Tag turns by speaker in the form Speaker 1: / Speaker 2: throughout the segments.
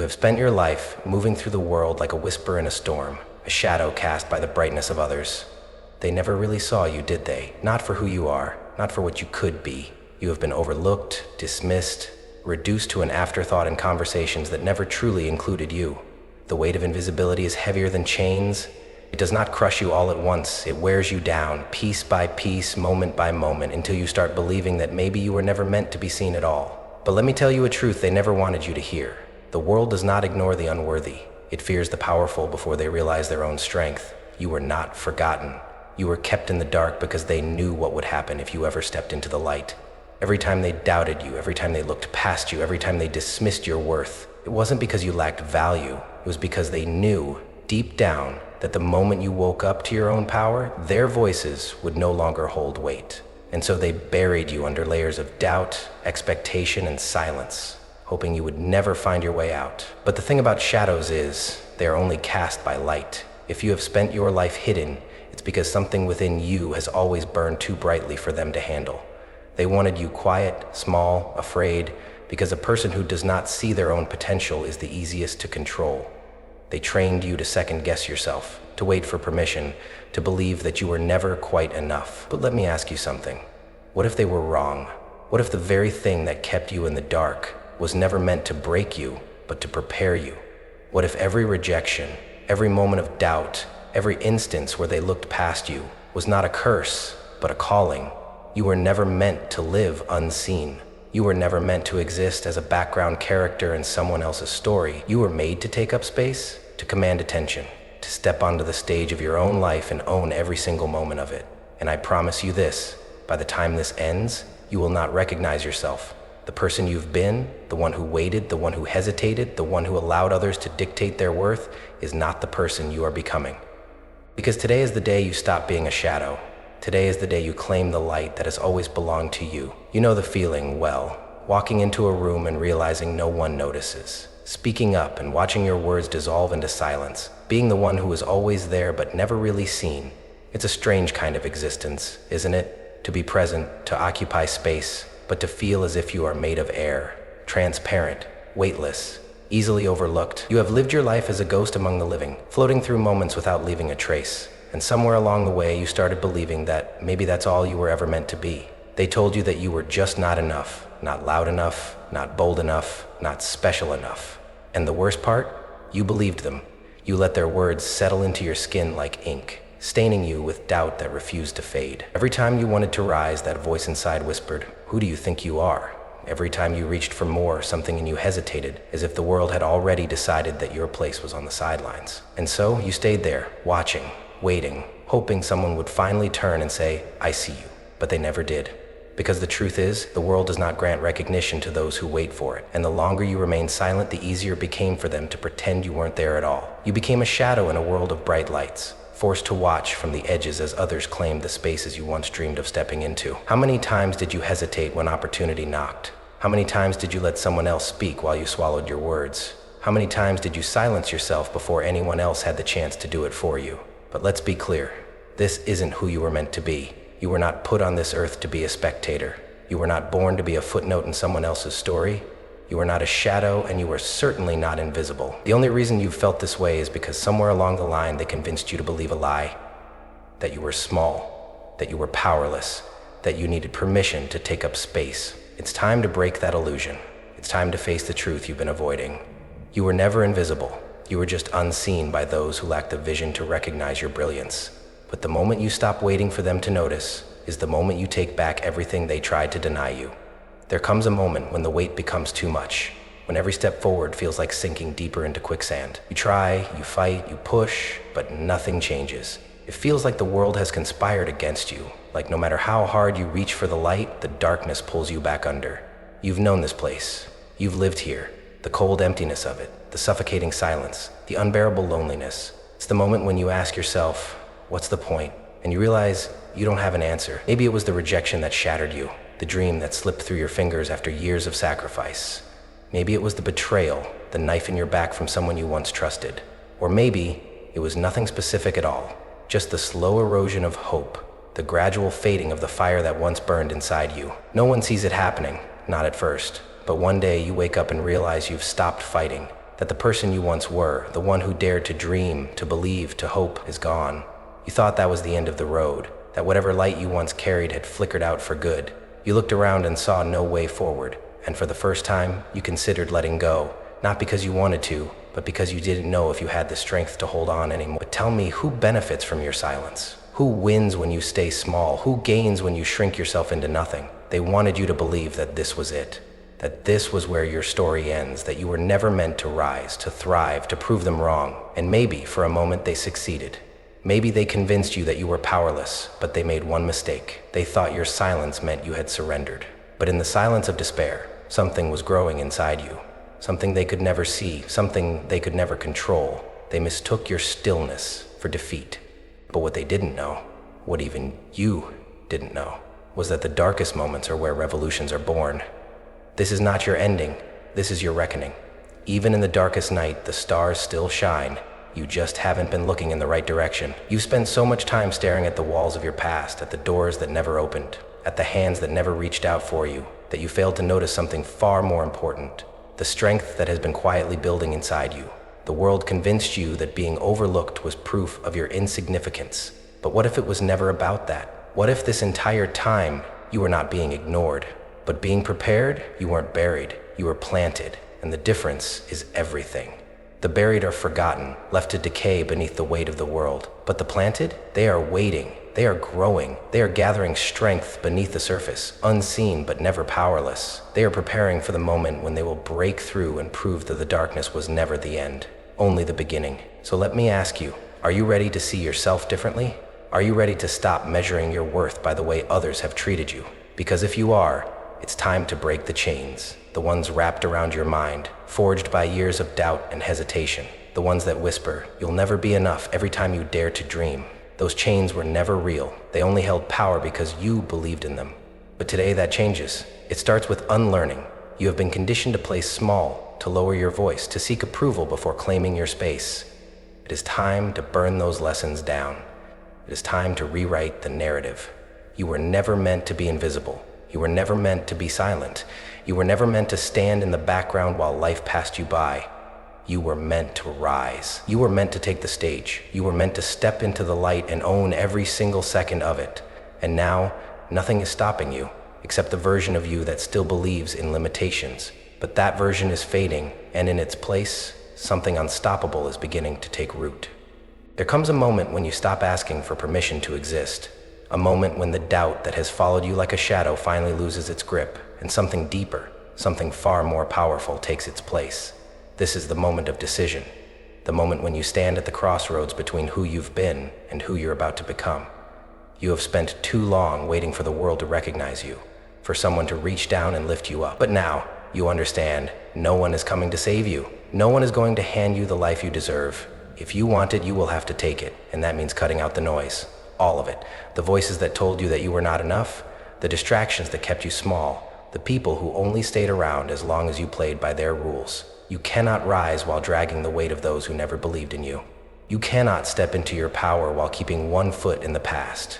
Speaker 1: have spent your life moving through the world like a whisper in a storm, a shadow cast by the brightness of others. They never really saw you, did they? Not for who you are, not for what you could be. You have been overlooked, dismissed, reduced to an afterthought in conversations that never truly included you. The weight of invisibility is heavier than chains. It does not crush you all at once. It wears you down, piece by piece, moment by moment, until you start believing that maybe you were never meant to be seen at all. But let me tell you a truth they never wanted you to hear. The world does not ignore the unworthy. It fears the powerful before they realize their own strength. You were not forgotten. You were kept in the dark because they knew what would happen if you ever stepped into the light. Every time they doubted you, every time they looked past you, every time they dismissed your worth, it wasn't because you lacked value. It was because they knew, deep down, that the moment you woke up to your own power, their voices would no longer hold weight. And so they buried you under layers of doubt, expectation, and silence, hoping you would never find your way out. But the thing about shadows is, they are only cast by light. If you have spent your life hidden, it's because something within you has always burned too brightly for them to handle. They wanted you quiet, small, afraid, because a person who does not see their own potential is the easiest to control. They trained you to second-guess yourself, to wait for permission, to believe that you were never quite enough. But let me ask you something. What if they were wrong? What if the very thing that kept you in the dark was never meant to break you, but to prepare you? What if every rejection, every moment of doubt, every instance where they looked past you was not a curse, but a calling? You were never meant to live unseen. You were never meant to exist as a background character in someone else's story. You were made to take up space, to command attention, to step onto the stage of your own life and own every single moment of it. And I promise you this, by the time this ends, you will not recognize yourself. The person you've been, the one who waited, the one who hesitated, the one who allowed others to dictate their worth, is not the person you are becoming. Because today is the day you stop being a shadow. Today is the day you claim the light that has always belonged to you. You know the feeling well, walking into a room and realizing no one notices. Speaking up and watching your words dissolve into silence. Being the one who is always there but never really seen. It's a strange kind of existence, isn't it? To be present, to occupy space, but to feel as if you are made of air, transparent, weightless, easily overlooked. You have lived your life as a ghost among the living, floating through moments without leaving a trace. And somewhere along the way, you started believing that maybe that's all you were ever meant to be. They told you that you were just not enough, not loud enough, not bold enough, not special enough. And the worst part? You believed them. You let their words settle into your skin like ink, staining you with doubt that refused to fade. Every time you wanted to rise, that voice inside whispered, "Who do you think you are?" Every time you reached for more, something in you hesitated, as if the world had already decided that your place was on the sidelines. And so you stayed there, watching, waiting, hoping someone would finally turn and say, "I see you." But they never did. Because the truth is, the world does not grant recognition to those who wait for it. And the longer you remained silent, the easier it became for them to pretend you weren't there at all. You became a shadow in a world of bright lights, forced to watch from the edges as others claimed the spaces you once dreamed of stepping into. How many times did you hesitate when opportunity knocked? How many times did you let someone else speak while you swallowed your words? How many times did you silence yourself before anyone else had the chance to do it for you? But let's be clear, this isn't who you were meant to be. You were not put on this earth to be a spectator. You were not born to be a footnote in someone else's story. You were not a shadow, and you were certainly not invisible. The only reason you felt this way is because somewhere along the line they convinced you to believe a lie. That you were small, that you were powerless, that you needed permission to take up space. It's time to break that illusion. It's time to face the truth you've been avoiding. You were never invisible. You were just unseen by those who lacked the vision to recognize your brilliance. But the moment you stop waiting for them to notice is the moment you take back everything they tried to deny you. There comes a moment when the weight becomes too much, when every step forward feels like sinking deeper into quicksand. You try, you fight, you push, but nothing changes. It feels like the world has conspired against you, like no matter how hard you reach for the light, the darkness pulls you back under. You've known this place. You've lived here. The cold emptiness of it, the suffocating silence, the unbearable loneliness. It's the moment when you ask yourself, what's the point? And you realize you don't have an answer. Maybe it was the rejection that shattered you, the dream that slipped through your fingers after years of sacrifice. Maybe it was the betrayal, the knife in your back from someone you once trusted. Or maybe it was nothing specific at all, just the slow erosion of hope, the gradual fading of the fire that once burned inside you. No one sees it happening, not at first. But one day you wake up and realize you've stopped fighting. That the person you once were, the one who dared to dream, to believe, to hope, is gone. You thought that was the end of the road, that whatever light you once carried had flickered out for good. You looked around and saw no way forward, and for the first time, you considered letting go, not because you wanted to, but because you didn't know if you had the strength to hold on anymore. But tell me, who benefits from your silence? Who wins when you stay small? Who gains when you shrink yourself into nothing? They wanted you to believe that this was it, that this was where your story ends, that you were never meant to rise, to thrive, to prove them wrong. And maybe, for a moment, they succeeded. Maybe they convinced you that you were powerless, but they made one mistake. They thought your silence meant you had surrendered. But in the silence of despair, something was growing inside you. Something they could never see, something they could never control. They mistook your stillness for defeat. But what they didn't know, what even you didn't know, was that the darkest moments are where revolutions are born. This is not your ending, this is your reckoning. Even in the darkest night, the stars still shine. You just haven't been looking in the right direction. You've spent so much time staring at the walls of your past, at the doors that never opened, at the hands that never reached out for you, that you failed to notice something far more important. The strength that has been quietly building inside you. The world convinced you that being overlooked was proof of your insignificance. But what if it was never about that? What if this entire time you were not being ignored, but being prepared? You weren't buried, you were planted, and the difference is everything. The buried are forgotten, left to decay beneath the weight of the world. But the planted, they are waiting, they are growing, they are gathering strength beneath the surface, unseen but never powerless. They are preparing for the moment when they will break through and prove that the darkness was never the end, only the beginning. So let me ask you, are you ready to see yourself differently? Are you ready to stop measuring your worth by the way others have treated you? Because if you are, it's time to break the chains, the ones wrapped around your mind, forged by years of doubt and hesitation, the ones that whisper, "You'll never be enough," every time you dare to dream. Those chains were never real. They only held power because you believed in them. But today that changes. It starts with unlearning. You have been conditioned to play small, to lower your voice, to seek approval before claiming your space. It is time to burn those lessons down. It is time to rewrite the narrative. You were never meant to be invisible. You were never meant to be silent. You were never meant to stand in the background while life passed you by. You were meant to rise. You were meant to take the stage. You were meant to step into the light and own every single second of it. And now, nothing is stopping you, except the version of you that still believes in limitations. But that version is fading, and in its place, something unstoppable is beginning to take root. There comes a moment when you stop asking for permission to exist. A moment when the doubt that has followed you like a shadow finally loses its grip, and something deeper, something far more powerful takes its place. This is the moment of decision, the moment when you stand at the crossroads between who you've been and who you're about to become. You have spent too long waiting for the world to recognize you, for someone to reach down and lift you up. But now, you understand, no one is coming to save you. No one is going to hand you the life you deserve. If you want it, you will have to take it, and that means cutting out the noise. All of it. The voices that told you that you were not enough, the distractions that kept you small, the people who only stayed around as long as you played by their rules. You cannot rise while dragging the weight of those who never believed in you. You cannot step into your power while keeping one foot in the past.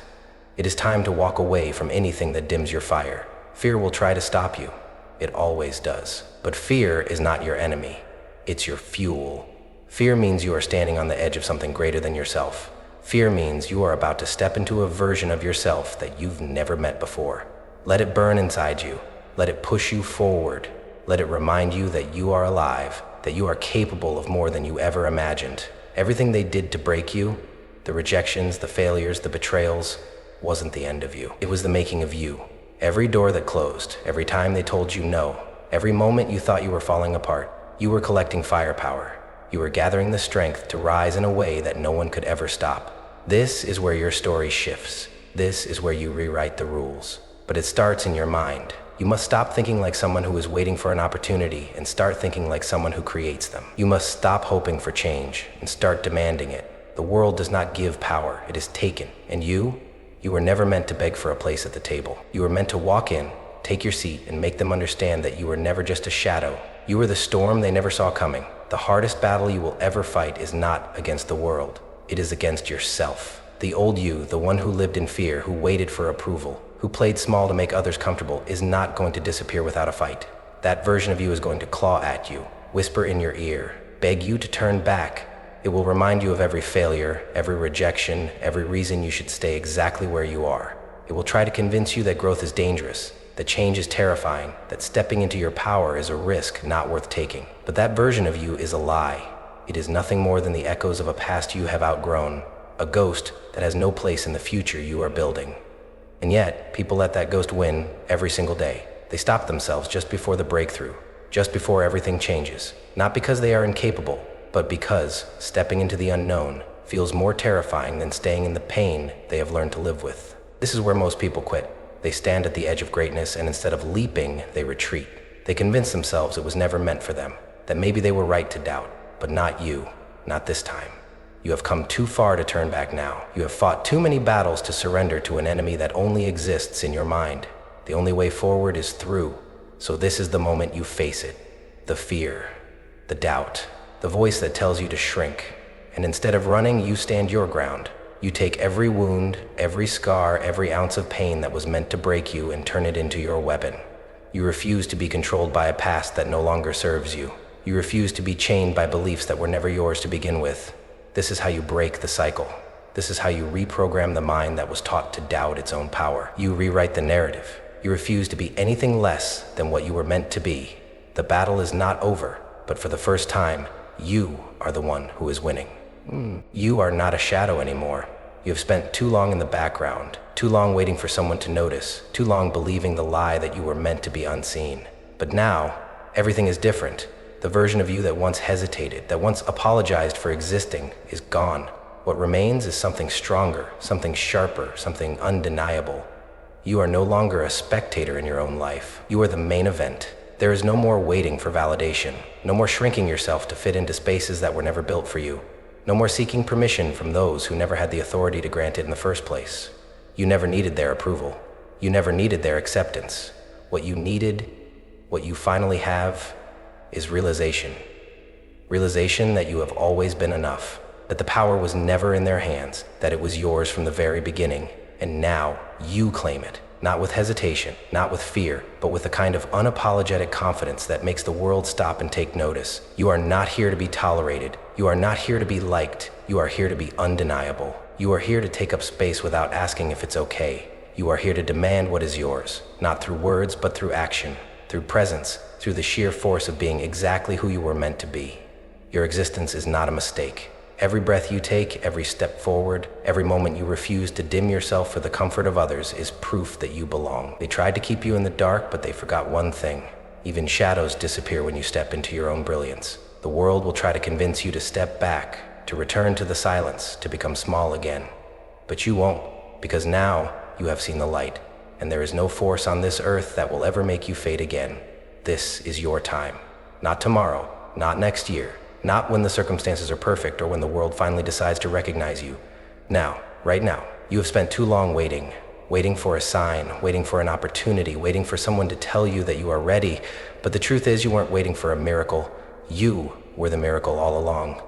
Speaker 1: It is time to walk away from anything that dims your fire. Fear will try to stop you. It always does. But fear is not your enemy. It's your fuel. Fear means you are standing on the edge of something greater than yourself. Fear means you are about to step into a version of yourself that you've never met before. Let it burn inside you. Let it push you forward. Let it remind you that you are alive, that you are capable of more than you ever imagined. Everything they did to break you, the rejections, the failures, the betrayals, wasn't the end of you. It was the making of you. Every door that closed, every time they told you no, every moment you thought you were falling apart, you were collecting firepower. You were gathering the strength to rise in a way that no one could ever stop. This is where your story shifts. This is where you rewrite the rules. But it starts in your mind. You must stop thinking like someone who is waiting for an opportunity and start thinking like someone who creates them. You must stop hoping for change and start demanding it. The world does not give power, it is taken. And you were never meant to beg for a place at the table. You were meant to walk in, take your seat, and make them understand that you were never just a shadow. You were the storm they never saw coming. The hardest battle you will ever fight is not against the world. It is against yourself. The old you, the one who lived in fear, who waited for approval, who played small to make others comfortable, is not going to disappear without a fight. That version of you is going to claw at you, whisper in your ear, beg you to turn back. It will remind you of every failure, every rejection, every reason you should stay exactly where you are. It will try to convince you that growth is dangerous, that change is terrifying, that stepping into your power is a risk not worth taking. But that version of you is a lie. It is nothing more than the echoes of a past you have outgrown, a ghost that has no place in the future you are building. And yet, people let that ghost win every single day. They stop themselves just before the breakthrough, just before everything changes, not because they are incapable, but because stepping into the unknown feels more terrifying than staying in the pain they have learned to live with. This is where most people quit. They stand at the edge of greatness, and instead of leaping, they retreat. They convince themselves it was never meant for them, that maybe they were right to doubt, but not you, not this time. You have come too far to turn back now. You have fought too many battles to surrender to an enemy that only exists in your mind. The only way forward is through. So this is the moment you face it. The fear, the doubt, the voice that tells you to shrink. And instead of running, you stand your ground. You take every wound, every scar, every ounce of pain that was meant to break you and turn it into your weapon. You refuse to be controlled by a past that no longer serves you. You refuse to be chained by beliefs that were never yours to begin with. This is how you break the cycle. This is how you reprogram the mind that was taught to doubt its own power. You rewrite the narrative. You refuse to be anything less than what you were meant to be. The battle is not over, but for the first time, you are the one who is winning. You are not a shadow anymore. You have spent too long in the background, too long waiting for someone to notice, too long believing the lie that you were meant to be unseen. But now, everything is different. The version of you that once hesitated, that once apologized for existing, is gone. What remains is something stronger, something sharper, something undeniable. You are no longer a spectator in your own life. You are the main event. There is no more waiting for validation, no more shrinking yourself to fit into spaces that were never built for you, no more seeking permission from those who never had the authority to grant it in the first place. You never needed their approval. You never needed their acceptance. What you needed, what you finally have, is realization. Realization that you have always been enough, that the power was never in their hands, that it was yours from the very beginning, and now you claim it, not with hesitation, not with fear, but with a kind of unapologetic confidence that makes the world stop and take notice. You are not here to be tolerated. You are not here to be liked. You are here to be undeniable. You are here to take up space without asking if it's okay. You are here to demand what is yours, not through words, but through action, through presence, through the sheer force of being exactly who you were meant to be. Your existence is not a mistake. Every breath you take, every step forward, every moment you refuse to dim yourself for the comfort of others is proof that you belong. They tried to keep you in the dark, but they forgot one thing. Even shadows disappear when you step into your own brilliance. The world will try to convince you to step back, to return to the silence, to become small again. But you won't, because now you have seen the light, and there is no force on this earth that will ever make you fade again. This is your time. Not tomorrow, not next year, not when the circumstances are perfect or when the world finally decides to recognize you. Now, right now, you have spent too long waiting for a sign, waiting for an opportunity, waiting for someone to tell you that you are ready. But the truth is, you weren't waiting for a miracle. You were the miracle all along.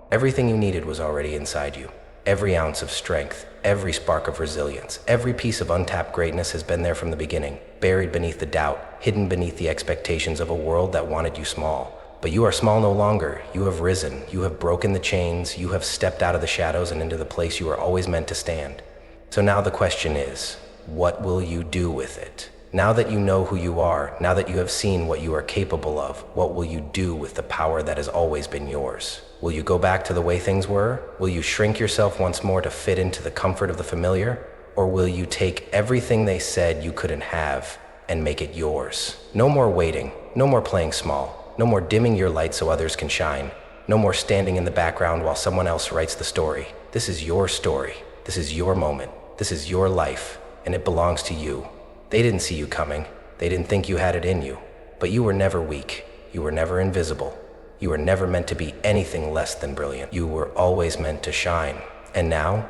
Speaker 1: Everything you needed was already inside you. Every ounce of strength, every spark of resilience, every piece of untapped greatness has been there from the beginning, buried beneath the doubt, hidden beneath the expectations of a world that wanted you small. But you are small no longer. You have risen. You have broken the chains. You have stepped out of the shadows and into the place you were always meant to stand. So now the question is, what will you do with it? Now that you know who you are, now that you have seen what you are capable of, what will you do with the power that has always been yours? Will you go back to the way things were? Will you shrink yourself once more to fit into the comfort of the familiar? Or will you take everything they said you couldn't have and make it yours? No more waiting. No more playing small. No more dimming your light so others can shine. No more standing in the background while someone else writes the story. This is your story. This is your moment. This is your life, and it belongs to you. They didn't see you coming. They didn't think you had it in you. But you were never weak. You were never invisible. You were never meant to be anything less than brilliant. You were always meant to shine. And now,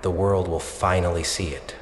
Speaker 1: the world will finally see it.